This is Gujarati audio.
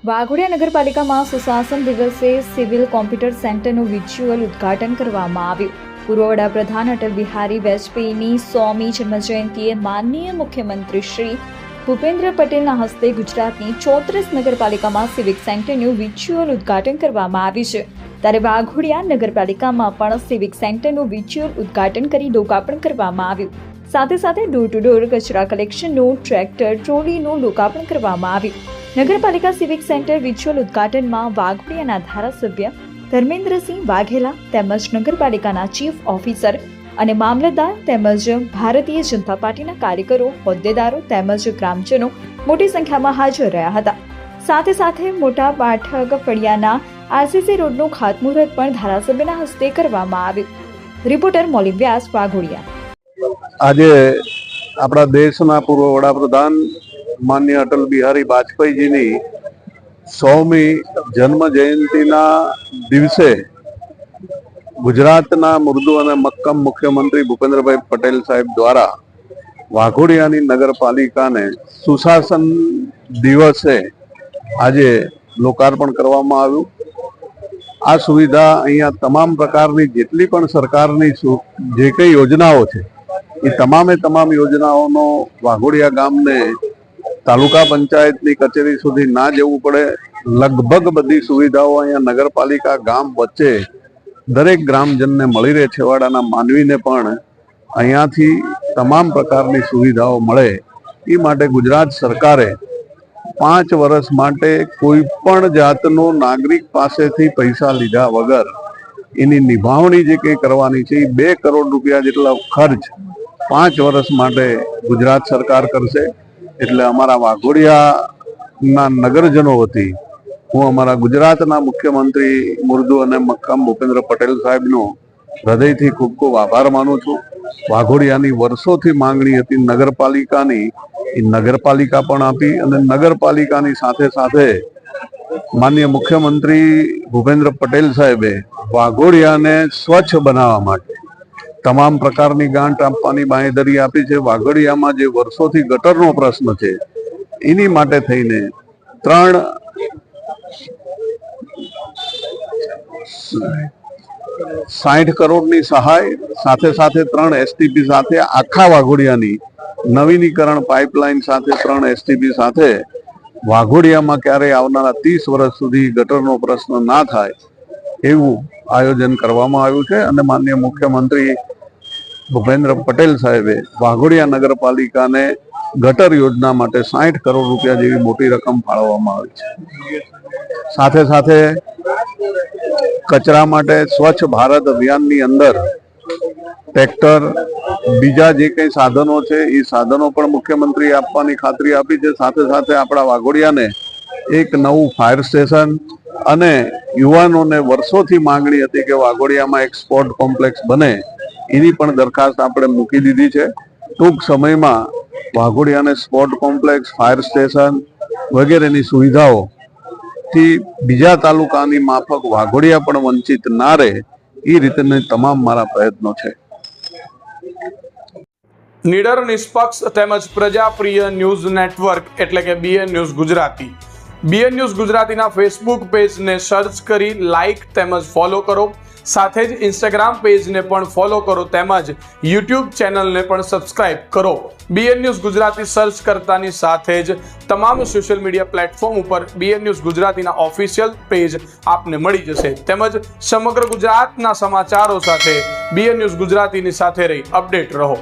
વાઘોડિયા નગરપાલિકામાં સુશાસન દિવસે સિવિલ કોમ્પ્યુટર સેન્ટરનું વર્ચ્યુઅલ ઉદ્ઘાટન કરવામાં આવ્યું. પૂર્વ વડાપ્રધાન અટલ બિહારી વાજપેયીની 100મી જન્મજયંતિએ માનનીય મુખ્યમંત્રી શ્રી ભૂપેન્દ્ર પટેલના હસ્તે ગુજરાતની 34 નગરપાલિકામાં સિવિક સેન્ટરનું વર્ચ્યુઅલ ઉદ્ઘાટન કરવામાં આવ્યું છે. ત્યારે વાઘોડિયા નગરપાલિકામાં પણ સિવિક સેન્ટરનું વર્ચ્યુઅલ ઉદ્ઘાટન કરી લોકાર્પણ કરવામાં આવ્યું. સાથે સાથે ડોર ટુ ડોર કચરા કલેક્શનનું ટ્રેક્ટર ટ્રોલીનું લોકાર્પણ કરવામાં આવ્યું. નગરપાલિકા સિવિક સેન્ટર વર્ચ્યુઅલ ઉદ્ઘાટનમાં વાઘોડિયાના ધારાસભ્ય ધર્મેન્દ્રસિંહ વાઘેલા તેમજ નગરપાલિકાના ચીફ ઓફિસર અને મામલતદાર તેમજ ભારતીય જનતા પાર્ટીના કાર્યકરો, હોદ્દેદારો તેમજ ગ્રામજનો મોટી સંખ્યામાં હાજર રહ્યા હતા. સાથે સાથે મોટા પાઠક ફળિયાના આરસીસી રોડનું ખાતમુહૂર્ત પણ ધારાસભ્યના હસ્તે કરવામાં આવ્યું. રિપોર્ટર મોલિક વ્યાસ, વાઘોડિયા. આજે આપણા દેશના પૂર્વ વડાપ્રધાન માનનીય અટલ બિહારી વાજપેયીજીની 100મી જન્મ જયંતિના દિવસે ગુજરાતના મૃદુ અને મક્કમ મુખ્યમંત્રી ભૂપેન્દ્રભાઈ પટેલ સાહેબ દ્વારા વાઘોડિયાની નગરપાલિકાને સુશાસન દિવસે આજે લોકાર્પણ કરવામાં આવ્યું. આ સુવિધા અહીંયા તમામ પ્રકારની જેટલી પણ સરકારની જે કંઈ યોજનાઓ છે એ તમામ યોજનાઓનો વાઘોડિયા ગામને તાલુકા પંચાયતની કચેરી સુધી ના જવું પડે. લગભગ બધી સુવિધાઓ અહીંયા નગરપાલિકા ગામ વચ્ચે દરેક ગ્રામજનને મળી રહે, છેવાડાના માનવીને પણ અહીંયાથી તમામ પ્રકારની સુવિધાઓ મળે એ માટે ગુજરાત સરકારે 5 વર્ષ માટે કોઈ પણ જાતનો નાગરિક પાસેથી પૈસા લીધા વગર એની નિભાવણી જે કંઈ કરવાની છે એ 2 કરોડ રૂપિયા જેટલા ખર્ચ 5 વર્ષ માટે ગુજરાત સરકાર કરશે. એટલે અમારા વાઘોડિયાના નગરજનો વતી હું અમારા ગુજરાતના મુખ્યમંત્રી મૃદુ અને મક્કમ ભૂપેન્દ્ર પટેલ સાહેબનો હૃદયથી ખૂબ ખૂબ આભાર માનું છું. વાઘોડિયાની વર્ષોથી માંગણી હતી નગરપાલિકાની, એ નગરપાલિકા પણ આપી અને નગરપાલિકાની સાથે સાથે માનનીય મુખ્યમંત્રી ભૂપેન્દ્ર પટેલ સાહેબે વાઘોડિયાને સ્વચ્છ બનાવવા માટે તમામ પ્રકારની ગ્રાન્ટ આપવાની બાંહેધરી આપી છે. વાઘોડિયામાં જે વર્ષોથી ગટરનો પ્રશ્ન છે એની માટે થઈને 60 કરોડની સહાય, સાથે સાથે 3 એસટીપી સાથે આખા વાઘોડિયાની નવીનીકરણ પાઇપલાઇન સાથે 3 એસટીપી સાથે વાઘોડિયામાં ક્યારેય આવનારા 30 વર્ષ સુધી ગટરનો પ્રશ્ન ના થાય એવું આયોજન કરવામાં આવ્યું છે. અને માનનીય મુખ્યમંત્રી ભૂપેન્દ્ર પટેલ સાહેબે વાઘોડિયા નગરપાલિકાને ગટર યોજના માટે 60 કરોડ રૂપિયા જેવી મોટી રકમ ફાળવવામાં આવી છે. સાથે સાથે કચરા માટે સ્વચ્છ ભારત અભિયાનની અંદર ટ્રેક્ટર, બીજા જે કંઈ સાધનો છે એ સાધનો પણ મુખ્યમંત્રીએ આપવાની ખાતરી આપી છે. સાથે સાથે આપણા વાઘોડિયાને એક નવું ફાયર સ્ટેશન અને યુવાનોને વર્ષોથી માંગણી હતી કે વાઘોડિયામાં એક સ્પોર્ટ કોમ્પ્લેક્સ બને, એની પણ દરખાસ્ત આપણે મૂકી દીધી છે. ટૂંક સમયમાં વાઘોડિયાને સ્પોર્ટ કોમ્પ્લેક્સ, ફાયર સ્ટેશન વગેરેની સુવિધાઓથી બીજા તાલુકાની માફક વાઘોડિયા પણ વંચિત ના રહે એ રીતેના તમામ મારા પ્રયત્નો છે. નીડર, નિષ્પક્ષ તેમજ પ્રજાપ્રિય ન્યૂઝ નેટવર્ક એટલે કે BN news Gujarati. BN news ગુજરાતીના ફેસબુક પેજને સર્ચ કરી લાઇક તેમજ ફોલો કરો. સાથે જ ઇન્સ્ટાગ્રામ પેજને પણ ફોલો કરો તેમજ યુટ્યુબ ચેનલને પણ સબસ્ક્રાઇબ કરો. BN ન્યૂઝ ગુજરાતી સર્ચ કરતાની સાથે જ તમામ સોશિયલ મીડિયા પ્લેટફોર્મ ઉપર BN ન્યૂઝ ગુજરાતીના ઓફિશિયલ પેજ આપને મળી જશે. તેમજ સમગ્ર ગુજરાતના સમાચારો સાથે BN ન્યૂઝ ગુજરાતીની સાથે રહી અપડેટ રહો.